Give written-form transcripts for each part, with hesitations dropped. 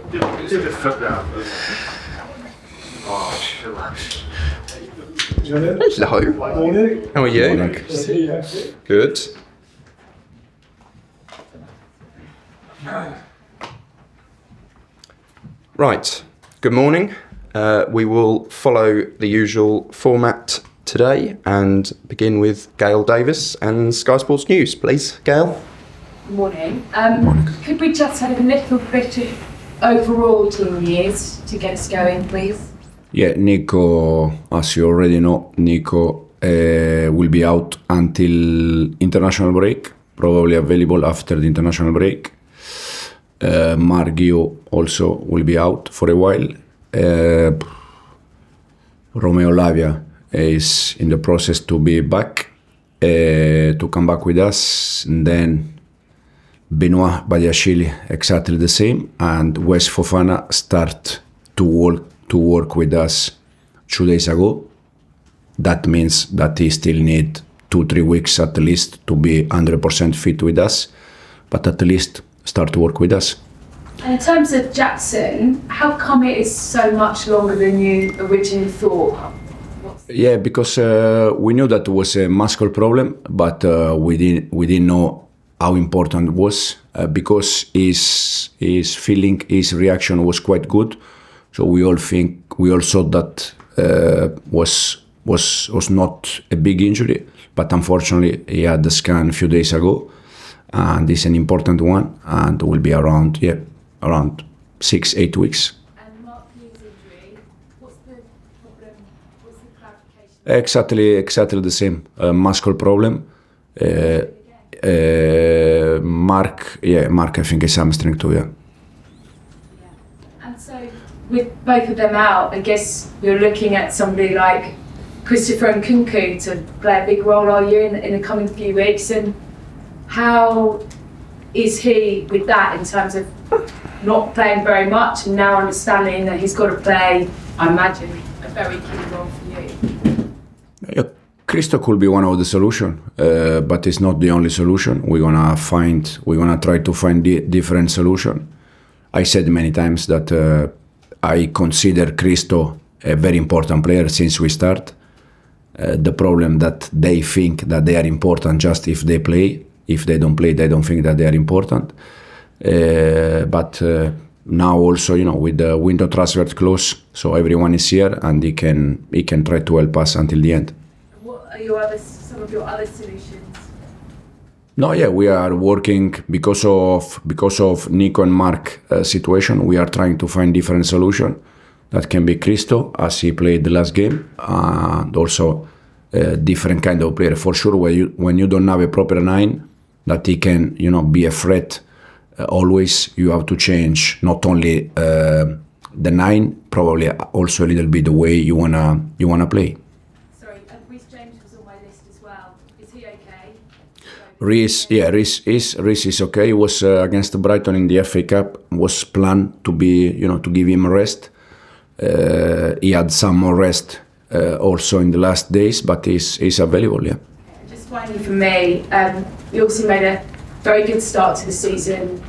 Hello. Morning. How are you? Morning. Good. Right. Good morning. We will follow the usual format today and begin with Gail Davis and Sky Sports News, please. Gail. Morning. Could we just have a little bit of overall team news to get us going, please? Yeah, Nico, as you already know, Nico will be out until international break, probably available after the international break. Marc Guiu also will be out for a while. Romeo Lavia is in the process to be back, to come back with us. And then Badiashile, exactly the same. And West Fofana start to work with us 2 days ago. That means that he still need 2-3 weeks at least to be 100% fit with us, but at least start to work with us. And in terms of Jackson, how come it is so much longer than you originally thought? Yeah, because we knew that it was a muscle problem, but we didn't know how important it was because his feeling, his reaction was quite good. So we all thought that was not a big injury, but unfortunately he had the scan a few days ago, and it's an important one, and will be around 6-8 weeks. And Marc's injury, what's the problem? What's the clarification? Exactly the same. Muscle problem. Marc, I think is hamstring too. Yeah. And so, with both of them out, I guess you're looking at somebody like Christopher Nkunku to play a big role, are you, in the coming few weeks? And how is he with that in terms of not playing very much and now understanding that he's got to play, I imagine, a very key role for you? Yeah, Christo could be one of the solution, but it's not the only solution. We're gonna try to find different solution. I said many times that I consider Christo a very important player since we start. The problem that they think that they are important just if they play. If they don't play, they don't think that they are important. But now also, with the window transfer close, so everyone is here and he can try to help us until the end. What are some of your other solutions? No, yeah, we are working because of Nico and Marc situation. We are trying to find different solution. That can be Christo, as he played the last game, and also different kind of player. For sure, when you don't have a proper 9, that he can, be a threat. Always you have to change not only the 9, probably also a little bit the way you wanna play. Sorry, Reece James was on my list as well. Is he okay? Reece is okay. He was against Brighton in the FA Cup. Was planned to be, to give him a rest. He had some more rest also in the last days, but he's available. Yeah. Just finally for me, you obviously made a very good start to the season.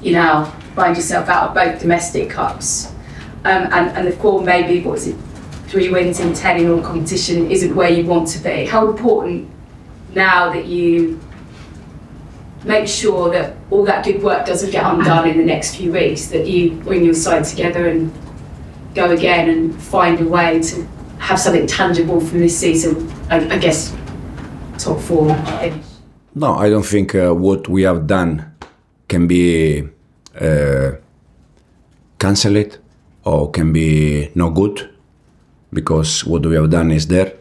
You now find yourself out of both domestic cups, and the form maybe 3 wins in 10 in all competition isn't where you want to be. How important now that you make sure that all that good work doesn't get undone in the next few weeks, that you bring your side together and go again and find a way to have something tangible from this season, I guess top 4 finish? No, I don't think what we have done can be cancelled or can be no good, because what we have done is there.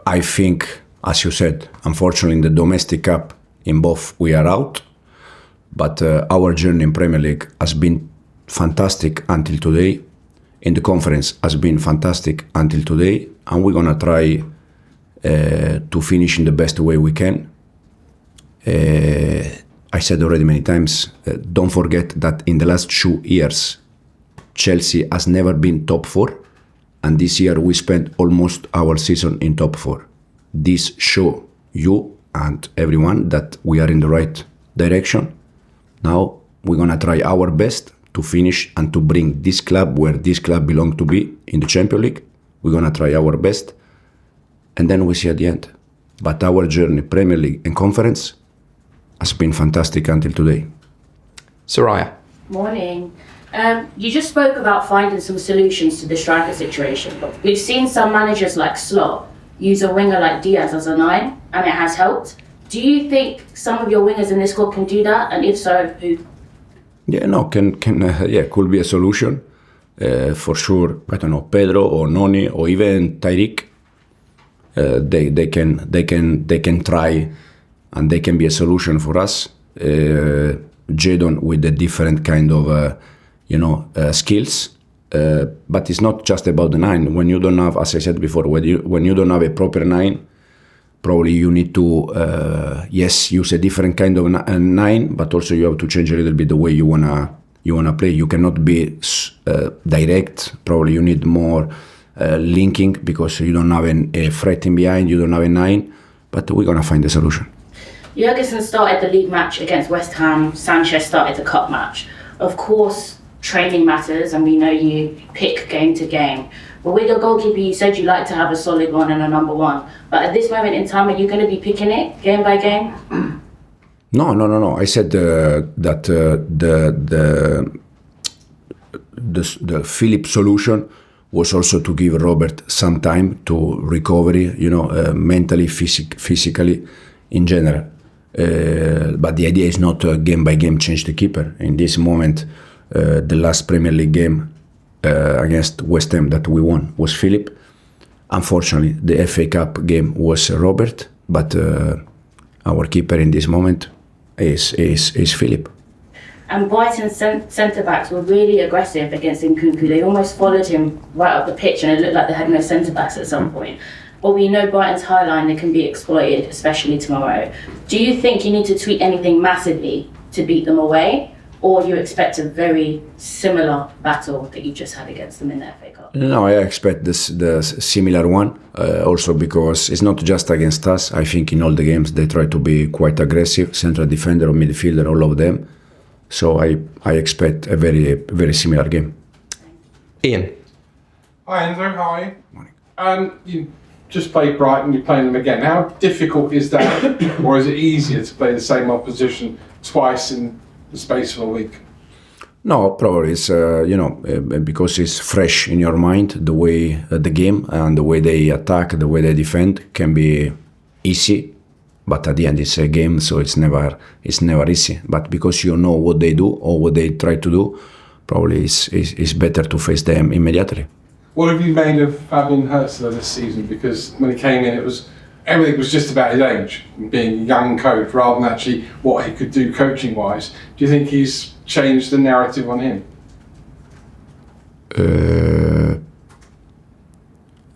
I think, as you said, unfortunately in the domestic cup, in both we are out, but our journey in Premier League has been fantastic until today. In the conference has been fantastic until today, and we're gonna try to finish in the best way we can. I said already many times, don't forget that in the last 2 years, Chelsea has never been top 4, and this year we spent almost our season in top 4. This show you and everyone that we are in the right direction. Now we're gonna try our best to finish and to bring this club where this club belongs to be in the Champions League. We're gonna try our best, and then we see at the end. But our journey, Premier League and Conference, has been fantastic until today. Soraya. Morning. You just spoke about finding some solutions to the striker situation. We've seen some managers like Slot use a winger like Diaz as a 9, and it has helped. Do you think some of your wingers in this squad can do that? And if so, who? Yeah, no, could be a solution for sure. I don't know, Pedro or Noni or even Tyreek. They can try, and they can be a solution for us. Jadon with a different kind of skills, but it's not just about the 9. When you don't have, as I said before, when you don't have a proper 9, probably you need to use a different kind of 9, but also you have to change a little bit the way you wanna play. You cannot be direct. Probably you need more linking because you don't have a threat in behind. You don't have a 9, but we're gonna find a solution. Jorgensen started the league match against West Ham. Sanchez started the cup match. Of course, training matters, and we know you pick game to game. But with your goalkeeper, you said you like to have a solid one and a number 1. But at this moment in time, are you going to be picking it game by game? No. I said that the Philip solution was also to give Robert some time to recovery, mentally, physically, in general. But the idea is not game by game change the keeper. In this moment, the last Premier League game against West Ham that we won was Philip. Unfortunately, the FA Cup game was Robert, but our keeper in this moment is Philip. And Brighton's centre-backs were really aggressive against Nkunku. They almost followed him right up the pitch, and it looked like they had no centre-backs at some point. But we know Brighton's high line, they can be exploited, especially tomorrow. Do you think you need to tweak anything massively to beat them away? Or you expect a very similar battle that you just had against them in the FA Cup? No, I expect the similar one. Also because it's not just against us. I think in all the games they try to be quite aggressive, central defender or midfielder, all of them. So I expect a very, very similar game. Ian. Hi Enzo, how are you? Morning. You just played Brighton, you're playing them again. How difficult is that, or is it easier to play the same opposition twice in the space of a week? No, probably it's because it's fresh in your mind. The way the game and the way they attack, the way they defend can be easy, but at the end it's a game, so it's never easy. But because you know what they do or what they try to do, probably it's better to face them immediately. What have you made of Fabian Hurzeler this season? Because when he came in, everything was just about his age, being a young coach, rather than actually what he could do coaching-wise. Do you think he's changed the narrative on him?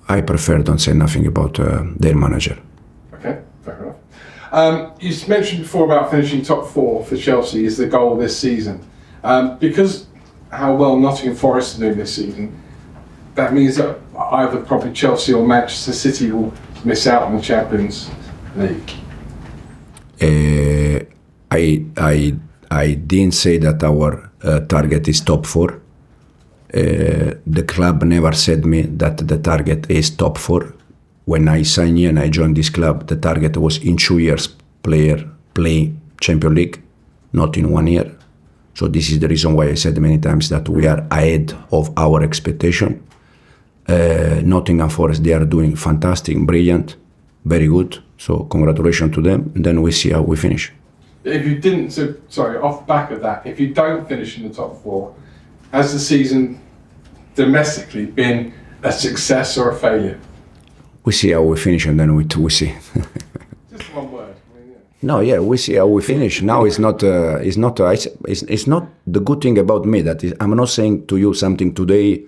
I prefer don't say nothing about their manager. Okay, fair enough. You mentioned before about finishing top 4 for Chelsea is the goal this season. Because how well Nottingham Forest are doing this season, that means that either probably Chelsea or Manchester City will miss out on the Champions League. I didn't say that our target is top 4. The club never said me that the target is top 4. When I signed here and I joined this club, the target was in 2 years play Champions League, not in 1 year. So this is the reason why I said many times that we are ahead of our expectation. Nottingham Forest, they are doing fantastic, brilliant, very good. So congratulations to them. And then we see how we finish. If you didn't, off the back of that, if you don't finish in the top 4, has the season domestically been a success or a failure? We see how we finish, and then we see. Just one word. No, yeah, we see how we finish. Now it's not the good thing about me that I'm not saying to you something today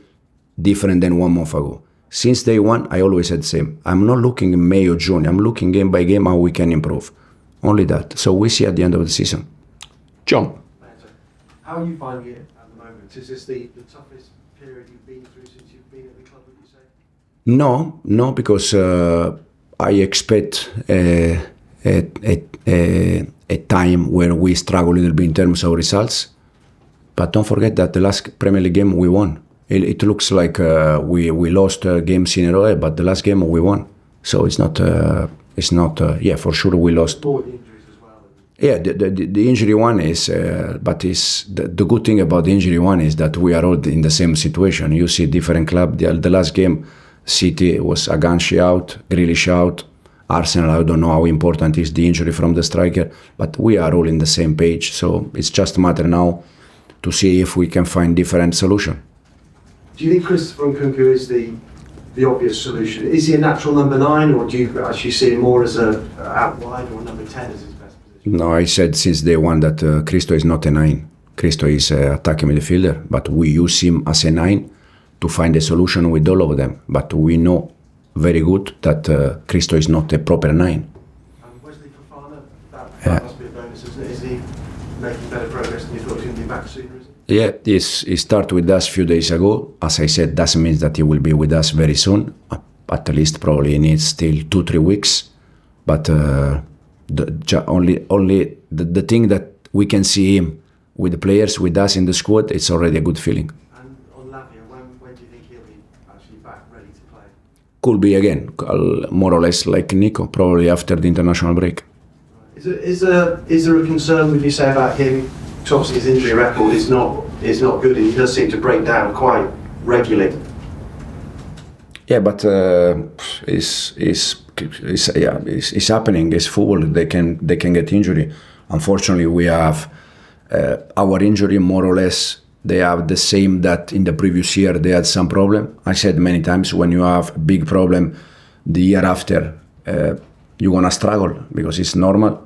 different than 1 month ago. Since day one, I always said the same. I'm not looking in May or June. I'm looking game by game how we can improve. Only that. So we see at the end of the season. John. How are you finding it at the moment? Is this the toughest period you've been through since you've been at the club, would you say? No, because I expect a time where we struggle a little bit in terms of results. But don't forget that the last Premier League game we won. It looks like we lost games in a row, but the last game we won. So it's not. Yeah, for sure we lost. More the injuries as well. Yeah, the injury one is, but is the good thing about the injury one is that we are all in the same situation. You see different club. The last game, City was Aganshi out, Grealish out, Arsenal. I don't know how important is the injury from the striker, but we are all in the same page. So it's just a matter now to see if we can find different solution. Do you think Christopher Nkunku is the obvious solution? Is he a natural number 9, or do you actually see him more as a out wide or number 10 as his best position? No, I said since day one that Christo is not a 9. Christo is an attacking midfielder, but we use him as a 9 to find a solution with all of them. But we know very good that Christo is not a proper 9. And Wesley Fofana, that must be a bonus, isn't it? Is he making better progress than you thought he would be back sooner, is it? Yeah, he started with us a few days ago. As I said, doesn't mean that he will be with us very soon. At least probably needs still 2-3 weeks. But only the thing that we can see him with the players, with us in the squad, it's already a good feeling. And on Lavia, when do you think he'll be actually back ready to play? Could be again, more or less like Nico, probably after the international break. Is there a concern, would you say, about him? Because obviously his injury record is not good, and he does seem to break down quite regularly. Yeah, but it's happening. It's football. They can get injury. Unfortunately, we have our injury more or less. They have the same that in the previous year they had some problem. I said many times, when you have a big problem the year after, you're gonna struggle because it's normal.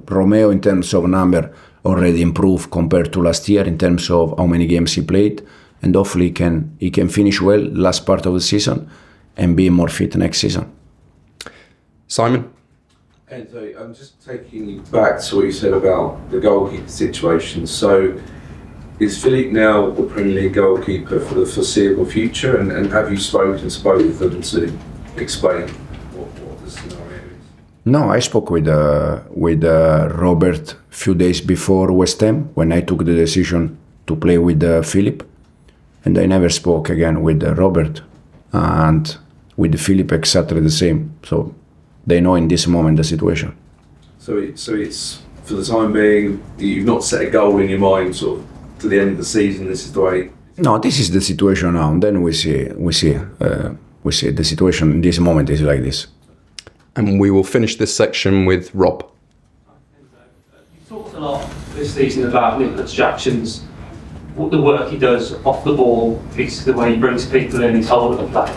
Romeo, in terms of number, already improved compared to last year in terms of how many games he played, and hopefully he can finish well last part of the season and be more fit next season. Simon? Enzo, I'm just taking you back to what you said about the goalkeeper situation. So is Philippe now the Premier League goalkeeper for the foreseeable future, and have you spoken with them to explain what the scenario is? No, I spoke with Robert a few days before West Ham when I took the decision to play with Philip, and I never spoke again with Robert, and with Philip exactly the same. So they know in this moment the situation. So it's for the time being, you've not set a goal in your mind sort of to the end of the season. This is the way. No, this is the situation now. And then we see the situation in this moment is like this. And we will finish this section with Rob. You've talked a lot this season about Nicolas Jackson's, the work he does off the ball, the way he brings people in, his hold of the play.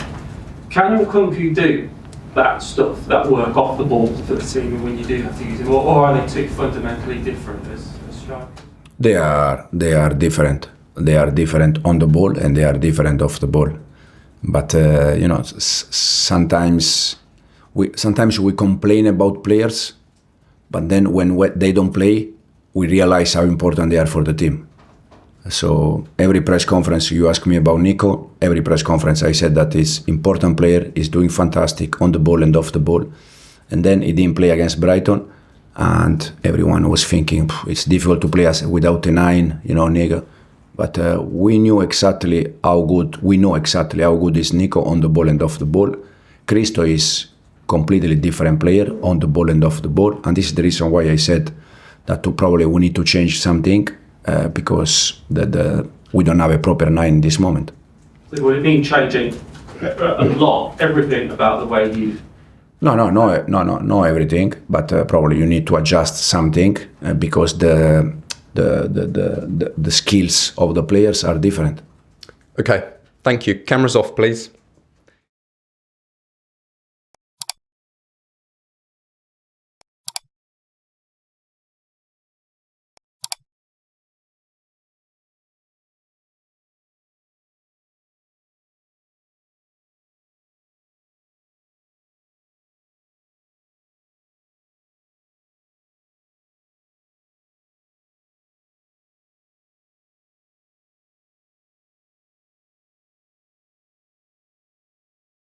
Can Nkunku do that stuff, that work off the ball for the team when you do have to use him, or are they two fundamentally different as strikers? They are different. They are different on the ball and they are different off the ball. But sometimes we complain about players, but then when they don't play, we realize how important they are for the team. So every press conference you ask me about Nico, every press conference I said that he's important player, he's doing fantastic on the ball and off the ball. And then he didn't play against Brighton, and everyone was thinking it's difficult to play without a 9, Nico. But we know exactly how good is Nico on the ball and off the ball. Christo is completely different player on the ball and off the ball, and this is the reason why I said that probably we need to change something. Because we don't have a proper 9 in this moment. So would it mean changing a lot, everything about the way you? No, everything. But probably you need to adjust something because the skills of the players are different. Okay, thank you. Cameras off, please.